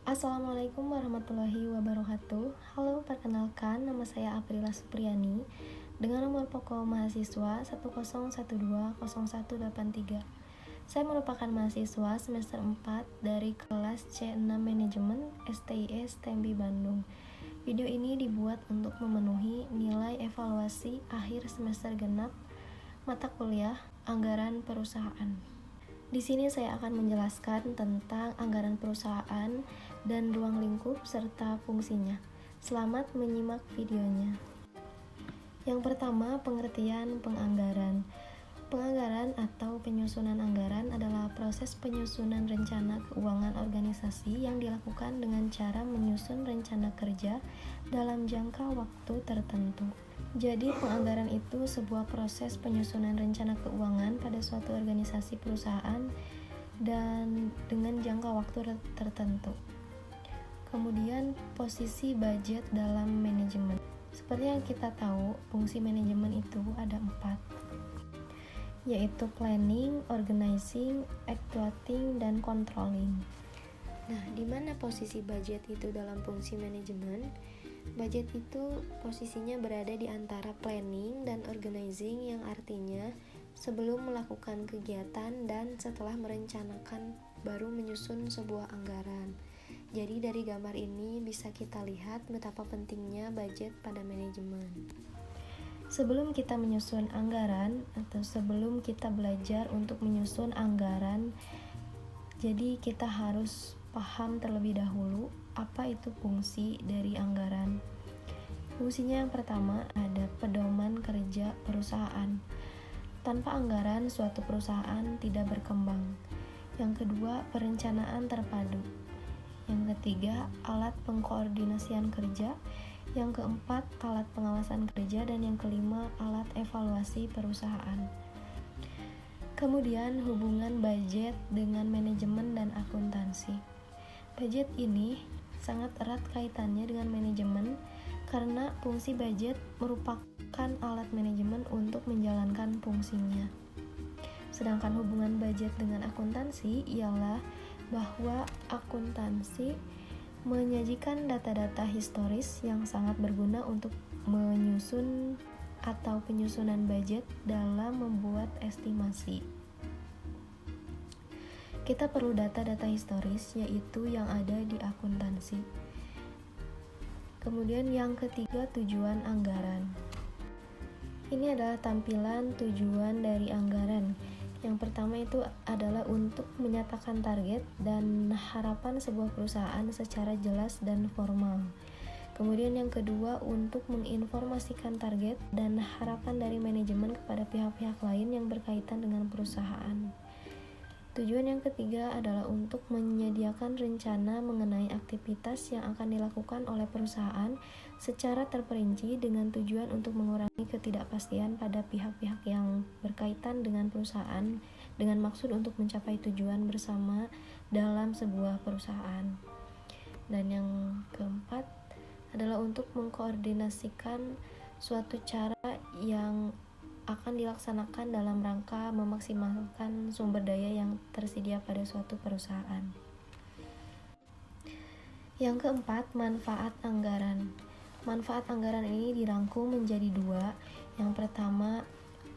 Assalamualaikum warahmatullahi wabarakatuh. Halo, perkenalkan nama saya Aprila Supriyani dengan nomor pokok mahasiswa 101201883. Saya merupakan mahasiswa semester 4 dari kelas C6 Manajemen STIS TMB Bandung. Video ini dibuat untuk memenuhi nilai evaluasi akhir semester genap mata kuliah Anggaran Perusahaan. Di sini saya akan menjelaskan tentang anggaran perusahaan dan ruang lingkup serta fungsinya. Selamat menyimak videonya. Yang pertama, pengertian penganggaran. Penganggaran atau penyusunan anggaran adalah proses penyusunan rencana keuangan organisasi yang dilakukan dengan cara menyusun rencana kerja dalam jangka waktu tertentu. Jadi, penganggaran itu sebuah proses penyusunan rencana keuangan pada suatu organisasi perusahaan dan dengan jangka waktu tertentu. Kemudian, posisi budget dalam manajemen. Seperti yang kita tahu, fungsi manajemen itu ada 4, yaitu planning, organizing, actuating, dan controlling. Nah, di mana posisi budget itu dalam fungsi manajemen? Budget itu posisinya berada di antara planning dan organizing, yang artinya sebelum melakukan kegiatan dan setelah merencanakan baru menyusun sebuah anggaran. Jadi dari gambar ini bisa kita lihat betapa pentingnya budget pada manajemen. Sebelum kita menyusun anggaran atau sebelum kita belajar untuk menyusun anggaran, jadi kita harus paham terlebih dahulu apa itu fungsi dari anggaran. Fungsinya yang pertama ada pedoman kerja perusahaan. Tanpa anggaran, suatu perusahaan tidak berkembang. Yang kedua, perencanaan terpadu. Yang ketiga, alat pengkoordinasian kerja. Yang keempat, alat pengawasan kerja. Dan yang kelima, alat evaluasi perusahaan. Kemudian, hubungan budget dengan manajemen dan akuntansi. Budget ini sangat erat kaitannya dengan manajemen karena fungsi budget merupakan alat manajemen untuk menjalankan fungsinya. Sedangkan hubungan budget dengan akuntansi ialah bahwa akuntansi menyajikan data-data historis yang sangat berguna untuk menyusun atau penyusunan budget dalam membuat estimasi. Kita perlu data-data historis, yaitu yang ada di akuntansi. Kemudian yang ketiga, tujuan anggaran. Ini adalah tampilan tujuan dari anggaran. Yang pertama itu adalah untuk menyatakan target dan harapan sebuah perusahaan secara jelas dan formal. Kemudian yang kedua, untuk menginformasikan target dan harapan dari manajemen kepada pihak-pihak lain yang berkaitan dengan perusahaan. Tujuan yang ketiga adalah untuk menyediakan rencana mengenai aktivitas yang akan dilakukan oleh perusahaan secara terperinci dengan tujuan untuk mengurangi ketidakpastian pada pihak-pihak yang berkaitan dengan perusahaan dengan maksud untuk mencapai tujuan bersama dalam sebuah perusahaan. Dan yang keempat adalah untuk mengkoordinasikan suatu cara yang akan dilaksanakan dalam rangka memaksimalkan sumber daya yang tersedia pada suatu perusahaan. Yang keempat, manfaat anggaran. Manfaat anggaran ini dirangkum menjadi 2. Yang pertama,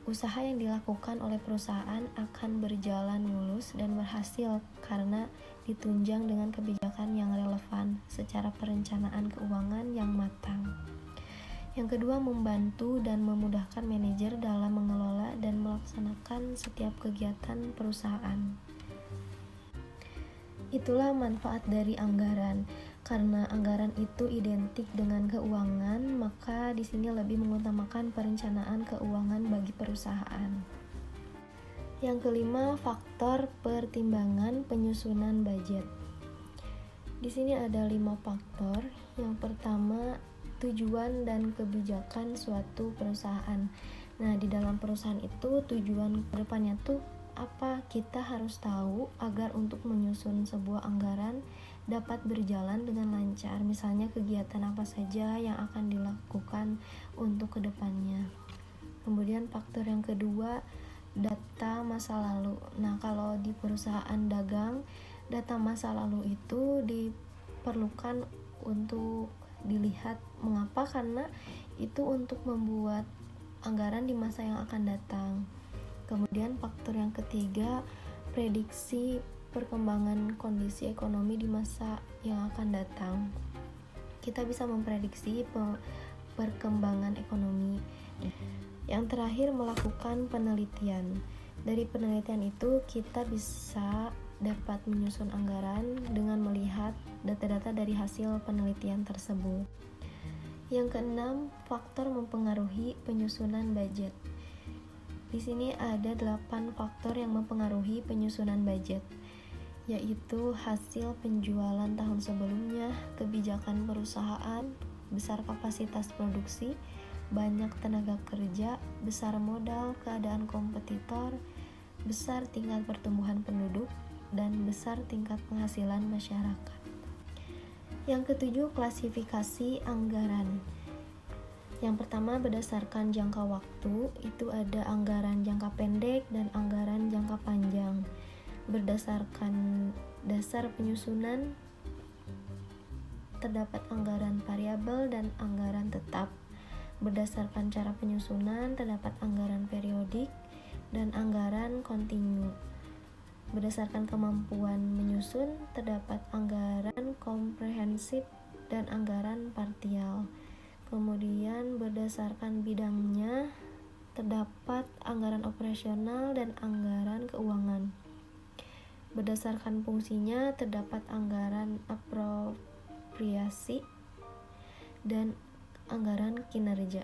usaha yang dilakukan oleh perusahaan akan berjalan mulus dan berhasil karena ditunjang dengan kebijakan yang relevan secara perencanaan keuangan yang matang. Yang kedua, membantu dan memudahkan manajer dalam mengelola dan melaksanakan setiap kegiatan perusahaan. Itulah manfaat dari anggaran. Karena anggaran itu identik dengan keuangan, maka di sini lebih mengutamakan perencanaan keuangan bagi perusahaan. Yang kelima, faktor pertimbangan penyusunan budget. Di sini ada 5 faktor. Yang pertama, tujuan dan kebijakan suatu perusahaan. Nah, di dalam perusahaan itu tujuan kedepannya tuh apa? Kita harus tahu agar untuk menyusun sebuah anggaran dapat berjalan dengan lancar. Misalnya kegiatan apa saja yang akan dilakukan untuk kedepannya. Kemudian faktor yang kedua, data masa lalu. Nah, kalau di perusahaan dagang, data masa lalu itu diperlukan untuk dilihat. Mengapa? Karena itu untuk membuat anggaran di masa yang akan datang. Kemudian faktor yang ketiga, prediksi perkembangan kondisi ekonomi di masa yang akan datang. Kita bisa memprediksi perkembangan ekonomi. Yang terakhir, melakukan penelitian. Dari penelitian itu kita bisa dapat menyusun anggaran dengan melihat data-data dari hasil penelitian tersebut. Yang keenam, faktor mempengaruhi penyusunan budget. Di sini ada 8 faktor yang mempengaruhi penyusunan budget, yaitu hasil penjualan tahun sebelumnya, kebijakan perusahaan, besar kapasitas produksi, banyak tenaga kerja, besar modal, keadaan kompetitor, besar tingkat pertumbuhan penduduk, dan besar tingkat penghasilan masyarakat. Yang ketujuh, klasifikasi anggaran. Yang pertama, berdasarkan jangka waktu, itu ada anggaran jangka pendek dan anggaran jangka panjang. Berdasarkan dasar penyusunan, terdapat anggaran variabel dan anggaran tetap. Berdasarkan cara penyusunan, terdapat anggaran periodik dan anggaran kontinu. Berdasarkan kemampuan menyusun, terdapat anggaran komprehensif dan anggaran parsial. Kemudian berdasarkan bidangnya, terdapat anggaran operasional dan anggaran keuangan. Berdasarkan fungsinya, terdapat anggaran apropriasi dan anggaran kinerja.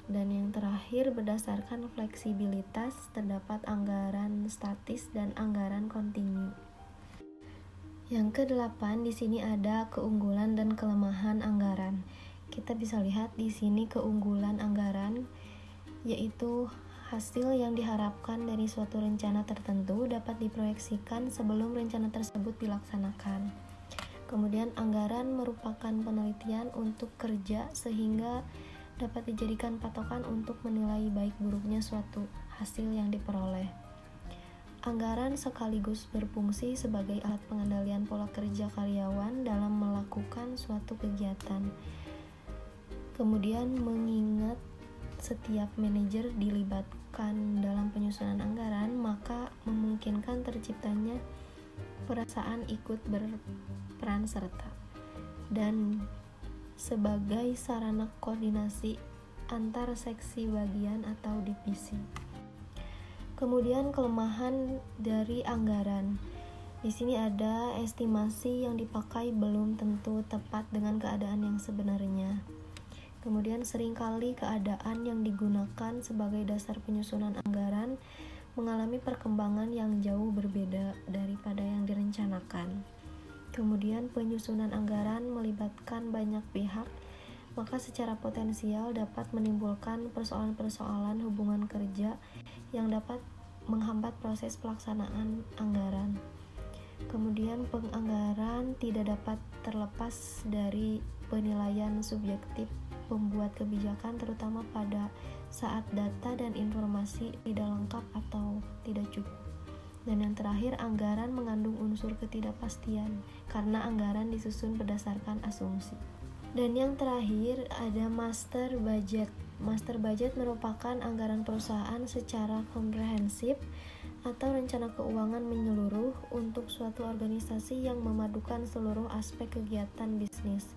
Dan yang terakhir, berdasarkan fleksibilitas, terdapat anggaran statis dan anggaran kontinu. Yang kedelapan, di sini ada keunggulan dan kelemahan anggaran. Kita bisa lihat di sini keunggulan anggaran, yaitu hasil yang diharapkan dari suatu rencana tertentu dapat diproyeksikan sebelum rencana tersebut dilaksanakan. Kemudian anggaran merupakan penelitian untuk kerja sehingga dapat dijadikan patokan untuk menilai baik buruknya suatu hasil yang diperoleh. Anggaran sekaligus berfungsi sebagai alat pengendalian pola kerja karyawan dalam melakukan suatu kegiatan. Kemudian mengingat setiap manajer dilibatkan dalam penyusunan anggaran, maka memungkinkan terciptanya perasaan ikut berperan serta dan sebagai sarana koordinasi antar seksi bagian atau divisi. Kemudian kelemahan dari anggaran. Di sini ada estimasi yang dipakai belum tentu tepat dengan keadaan yang sebenarnya. Kemudian seringkali keadaan yang digunakan sebagai dasar penyusunan anggaran mengalami perkembangan yang jauh berbeda daripada yang direncanakan. Kemudian penyusunan anggaran melibatkan banyak pihak, maka secara potensial dapat menimbulkan persoalan-persoalan hubungan kerja yang dapat menghambat proses pelaksanaan anggaran. Kemudian penganggaran tidak dapat terlepas dari penilaian subjektif pembuat kebijakan, terutama pada saat data dan informasi tidak lengkap atau tidak cukup. Dan yang terakhir, anggaran mengandung unsur ketidakpastian karena anggaran disusun berdasarkan asumsi. Dan yang terakhir ada master budget. Master budget merupakan anggaran perusahaan secara komprehensif atau rencana keuangan menyeluruh untuk suatu organisasi yang memadukan seluruh aspek kegiatan bisnis.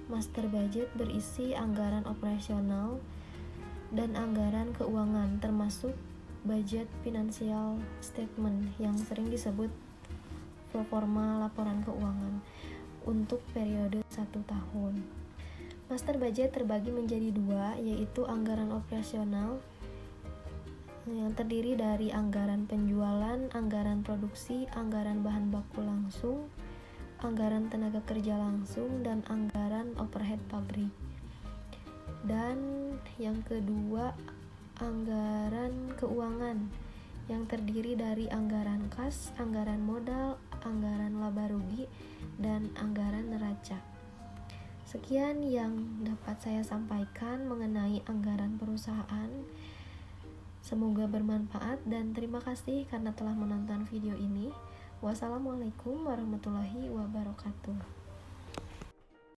Master budget berisi anggaran operasional dan anggaran keuangan, termasuk budget financial statement yang sering disebut proforma laporan keuangan untuk periode 1 tahun. Master budget terbagi menjadi 2, yaitu anggaran operasional yang terdiri dari anggaran penjualan, anggaran produksi, anggaran bahan baku langsung, anggaran tenaga kerja langsung, dan anggaran overhead pabrik. Dan yang kedua, anggaran keuangan yang terdiri dari anggaran kas, anggaran modal, anggaran laba rugi, dan anggaran neraca. Sekian yang dapat saya sampaikan mengenai anggaran perusahaan. Semoga bermanfaat dan terima kasih karena telah menonton video ini. Wassalamualaikum warahmatullahi wabarakatuh.